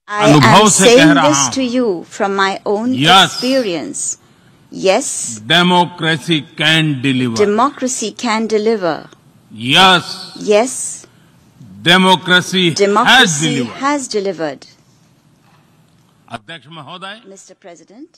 I am saying this to you from my own experience. Yes, democracy can deliver. Democracy can deliver. Yes, democracy has delivered. अध्यक्ष महोदय, Mr. President,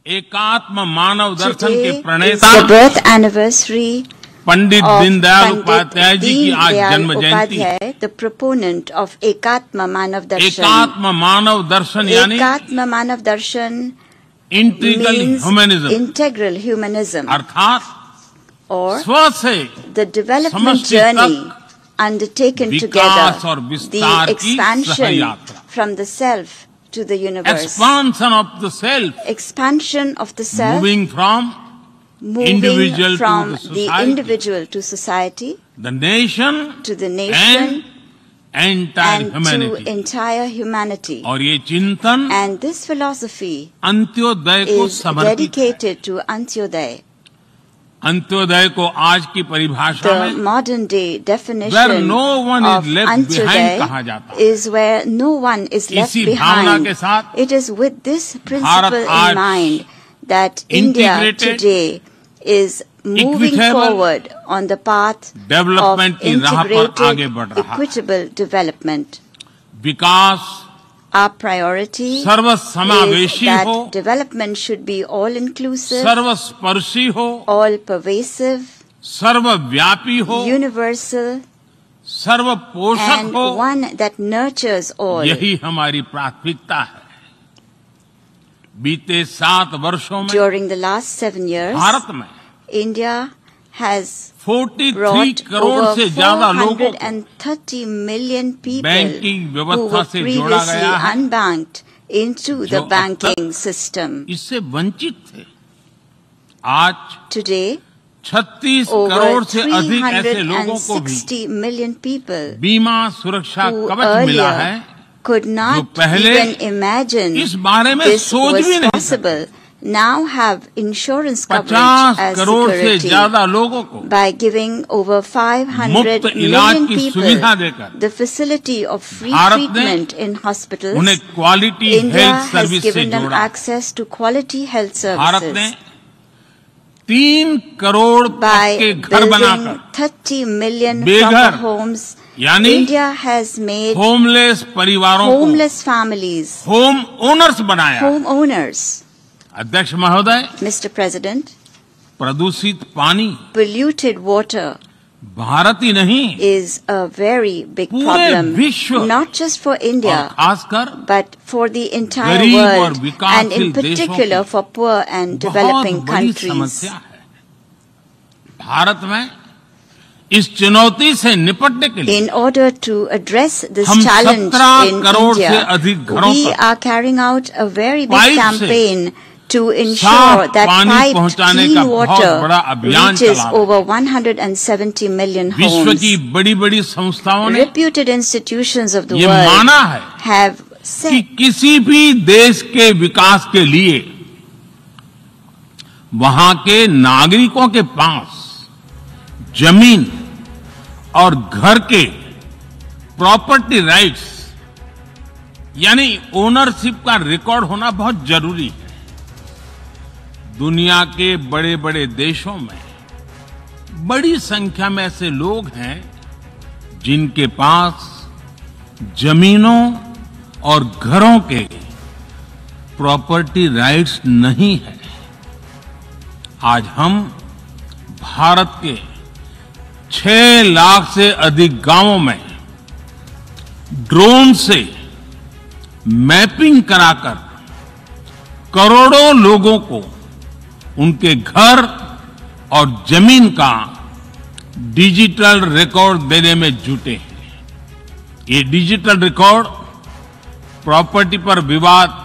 एकात्म मानव दर्शन के today is प्रणेता the birth anniversary Pandit of Deendayal Pandit Upadhyay ji की आज जन्म जयंती है। Upadhyay, the proponent of Ekatma Manav Darshan. एकात्म मानव दर्शन यानी Ekatma Manav Darshan integral means humanism, integral humanism, अर्थात or स्व से the development समष्टि journey तक undertaken विकास और together, विस्तार the की expansion सहयात्रा, from the self to the universe, expansion of the self, expansion of the self, moving from individual from to the the society, individual to society, the nation to the nation, and entire and humanity. to entire humanity. और ये चिंतन And this philosophy Antyodaya को is समर्पित है। dedicated to Antyodaya. Antyodaya को आज की परिभाषा The में modern day where definition no one of is left behind कहा Antyodaya जाता है। is where no one is left इसी भावना behind. के साथ It is with this principle आज in mind that India integrated, today is moving equitable forward on the path of development की राह पर आगे बढ़ integrated, रहा है। equitable development. Vikas Our priority is सर्वसमावेशी हो, that development should be all-inclusive, सर्वस्पर्शी हो, all-pervasive, सर्वव्यापी हो, universal, सर्वपोषक and हो। one that nurtures all. यही हमारी प्राथमिकता है। बीते 7 वर्षों में During the last 7 years, Bharat में India has 43 brought crore over से ज्यादा लोगों को 430 million people बैंकिंग who व्यवस्था were से जोड़ा previously गया है, unbanked into जो the अब banking तक system. इससे वंचित थे। आज Today, 36 over करोड़ से अधिक ऐसे लोगों को भी 360 million people बीमा सुरक्षा who कवच मिला है, earlier could not पहले even imagine इस बारे में this सोच was भी नहीं possible, now have insurance coverage 50 as crore से security ज्यादा लोगों को by giving over 500 मुफ्त इलाज million की people सुविधा देकर the facility of free Bharat ने treatment in hospitals. उन्हें quality India health has service से given them जोड़ा। access to quality health Bharat ने services 3 करोड़ by के घर building बनाकर 30 million बेघर, proper homes. यानी India has made होमलेस परिवारों को homeless families होम ओनर्स बनाया। homeowners. अध्यक्ष महोदय, Mr. President, प्रदूषित पानी polluted water भारत ही नहीं is a very big पूरे problem, विश्व not just for और India, खासकर but for the entire गरीब और world, and विकासशील in देशों particular की for poor and बहुत developing बड़ी countries. समस्या है। भारत में इस चुनौती से निपटने के लिए In order to address this हम challenge 17 in करोड़ से India, अधिक घरों we तक are carrying out a very big pipe से campaign to ensure साफ that पानी piped पहुंचाने clean का बहुत water बड़ा अभियान reaches चला रहे हैं। over 170 million विश्व homes. की बड़ी-बड़ी संस्थाओं ने Reputed institutions of the ये world माना है have कि said किसी भी देश के विकास के लिए वहां के नागरिकों के पास जमीन और घर के प्रॉपर्टी राइट्स यानी ओनरशिप का रिकॉर्ड होना बहुत जरूरी है। दुनिया के बड़े बड़े देशों में बड़ी संख्या में ऐसे लोग हैं जिनके पास जमीनों और घरों के प्रॉपर्टी राइट्स नहीं है। आज हम भारत के 6 लाख से अधिक गांवों में ड्रोन से मैपिंग कराकर करोड़ों लोगों को उनके घर और जमीन का डिजिटल रिकॉर्ड देने में जुटे हैं। ये डिजिटल रिकॉर्ड प्रॉपर्टी पर विवाद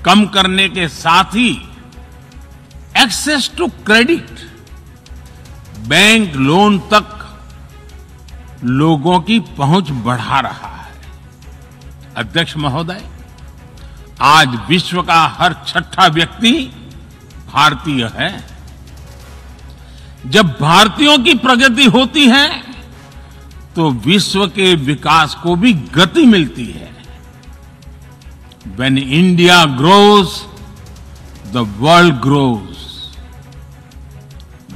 कम करने के साथ ही access to credit, bank loan तक लोगों की पहुंच बढ़ा रहा है। अध्यक्ष महोदय, आज विश्व का हर 6ठा व्यक्ति भारतीय है। जब भारतीयों की प्रगति होती है तो विश्व के विकास को भी गति मिलती है। When India grows, the world grows.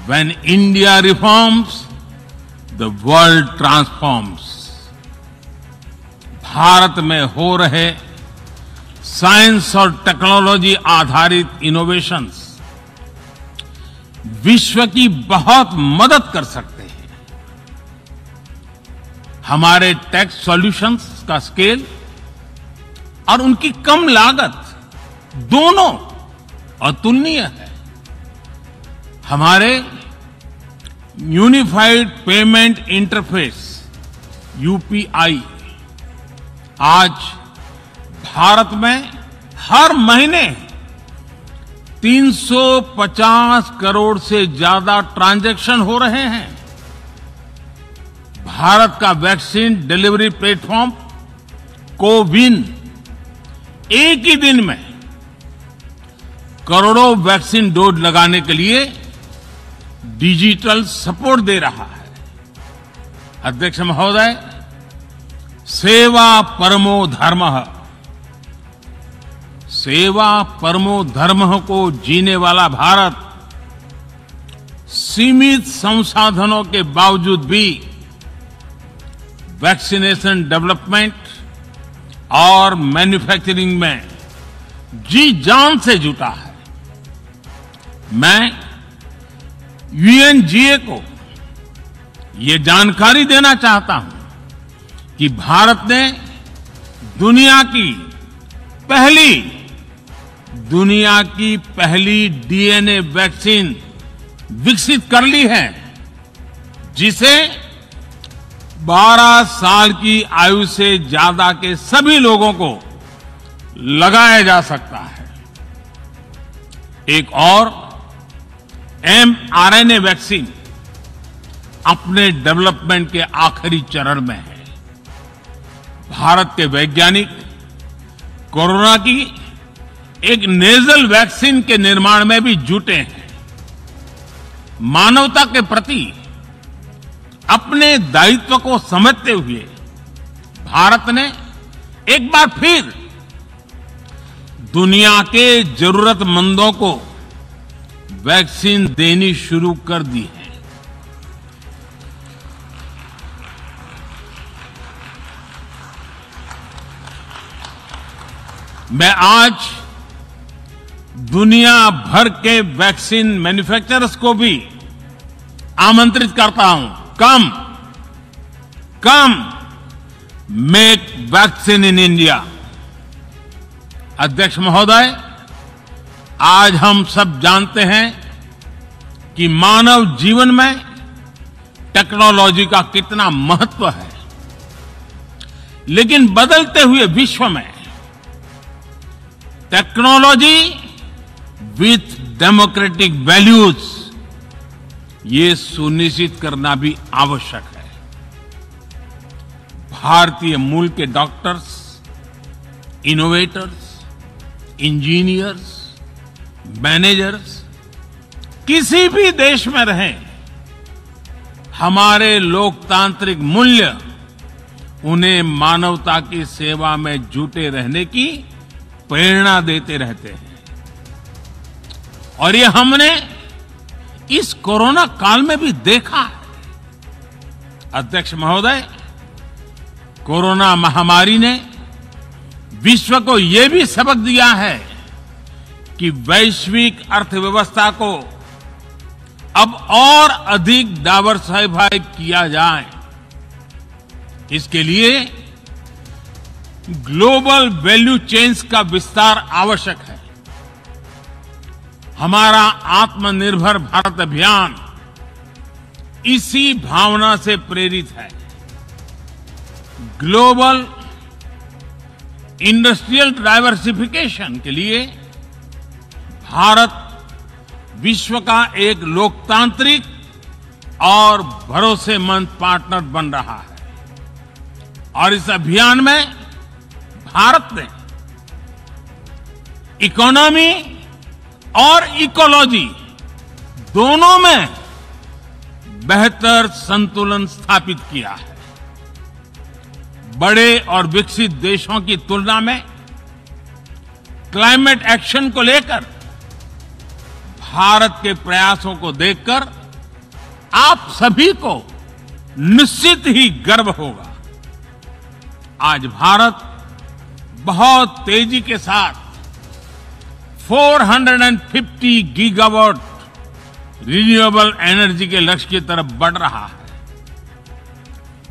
When India reforms, the world transforms. Bharat में हो रहे साइंस और टेक्नोलॉजी आधारित इनोवेशंस विश्व की बहुत मदद कर सकते हैं। हमारे टेक सॉल्यूशंस का स्केल और उनकी कम लागत दोनों अतुलनीय है। हमारे यूनिफाइड पेमेंट इंटरफेस यूपीआई आज भारत में हर महीने 350 करोड़ से ज्यादा ट्रांजैक्शन हो रहे हैं। भारत का वैक्सीन डिलीवरी प्लेटफॉर्म कोविन एक ही दिन में करोड़ों वैक्सीन डोज लगाने के लिए डिजिटल सपोर्ट दे रहा है। अध्यक्ष महोदय, सेवा परमो धर्मः, सेवा परमो धर्मः को जीने वाला भारत सीमित संसाधनों के बावजूद भी वैक्सीनेशन डेवलपमेंट और मैन्युफैक्चरिंग में जी जान से जुटा है। मैं यूएनजीए को ये जानकारी देना चाहता हूं कि भारत ने दुनिया की पहली डीएनए वैक्सीन विकसित कर ली है, जिसे 12 साल की आयु से ज्यादा के सभी लोगों को लगाया जा सकता है। एक और mRNA वैक्सीन अपने डेवलपमेंट के आखिरी चरण में है। भारत के वैज्ञानिक कोरोना की एक नेजल वैक्सीन के निर्माण में भी जुटे हैं। मानवता के प्रति अपने दायित्व को समझते हुए भारत ने एक बार फिर दुनिया के जरूरतमंदों को वैक्सीन देनी शुरू कर दी है। मैं आज दुनिया भर के वैक्सीन मैन्युफैक्चरर्स को भी आमंत्रित करता हूं, कम मेक वैक्सीन इन इंडिया। अध्यक्ष महोदय, आज हम सब जानते हैं कि मानव जीवन में टेक्नोलॉजी का कितना महत्व है, लेकिन बदलते हुए विश्व में टेक्नोलॉजी विथ डेमोक्रेटिक वैल्यूज, ये सुनिश्चित करना भी आवश्यक है। भारतीय मूल के डॉक्टर्स, इनोवेटर्स, इंजीनियर्स, मैनेजर्स किसी भी देश में रहें, हमारे लोकतांत्रिक मूल्य उन्हें मानवता की सेवा में जुटे रहने की प्रेरणा देते रहते हैं। और ये हमने इस कोरोना काल में भी देखा है। अध्यक्ष महोदय, कोरोना महामारी ने विश्व को ये भी सबक दिया है कि वैश्विक अर्थव्यवस्था को अब और अधिक डाइवर्सिफाई किया जाए। इसके लिए ग्लोबल वैल्यू चेन्स का विस्तार आवश्यक है। हमारा आत्मनिर्भर भारत अभियान इसी भावना से प्रेरित है। ग्लोबल इंडस्ट्रियल डाइवर्सिफिकेशन के लिए भारत विश्व का एक लोकतांत्रिक और भरोसेमंद पार्टनर बन रहा है। और इस अभियान में भारत ने इकोनॉमी और इकोलॉजी दोनों में बेहतर संतुलन स्थापित किया है। बड़े और विकसित देशों की तुलना में क्लाइमेट एक्शन को लेकर भारत के प्रयासों को देखकर आप सभी को निश्चित ही गर्व होगा। आज भारत बहुत तेजी के साथ 450 गीगावाट रिन्यूएबल एनर्जी के लक्ष्य की तरफ बढ़ रहा है।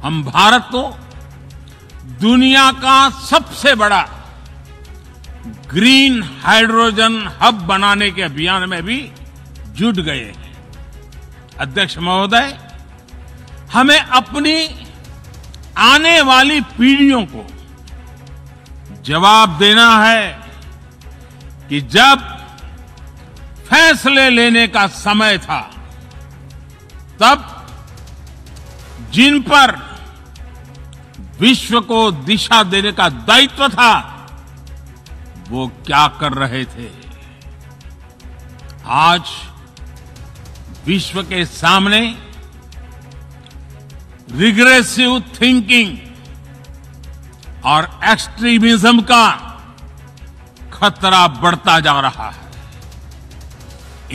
हम भारत को दुनिया का सबसे बड़ा ग्रीन हाइड्रोजन हब बनाने के अभियान में भी जुट गए हैं। अध्यक्ष महोदय, हमें अपनी आने वाली पीढ़ियों को जवाब देना है कि जब फैसले लेने का समय था, तब जिन पर विश्व को दिशा देने का दायित्व था, वो क्या कर रहे थे। आज विश्व के सामने रिग्रेसिव थिंकिंग और एक्सट्रीमिज्म का खतरा बढ़ता जा रहा है।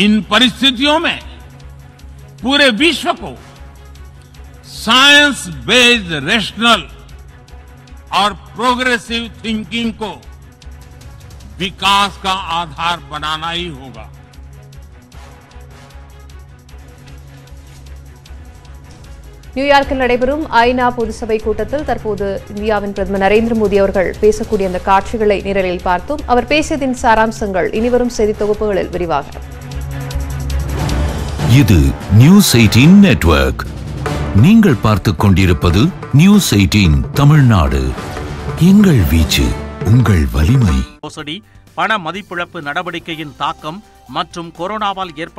इन परिस्थितियों में पूरे विश्व को साइंस बेस्ड रेशनल और प्रोग्रेसिव थिंकिंग को विकास का आधार बनाना ही होगा। நியூயார்க்கில் நடைபெறும் ஐநா பொதுசபை கூட்டத்தில் தற்போது இந்தியாவின் பிரதமர் நரேந்திர மோடி அவர்கள் பேசக்கூடிய அந்த காட்சிகளை நேரலையில் பார்த்தோம். அவர் பேசியதின் சாராம்சங்கள் இனிவரும் செய்தி தொகுப்புகளில் விரிவாக. இது நியூஸ் 18 நெட்வொர்க். நீங்கள் பார்த்துக் கொண்டிருப்பது நியூஸ் 18 தமிழ்நாடு. எங்கள் வீச்சு, உங்கள் வலிமை. மோசடி, பண மதிப்பிழப்பு நடவடிக்கையின் தாக்கம் மற்றும் கொரோனாவால் ஏற்பட்ட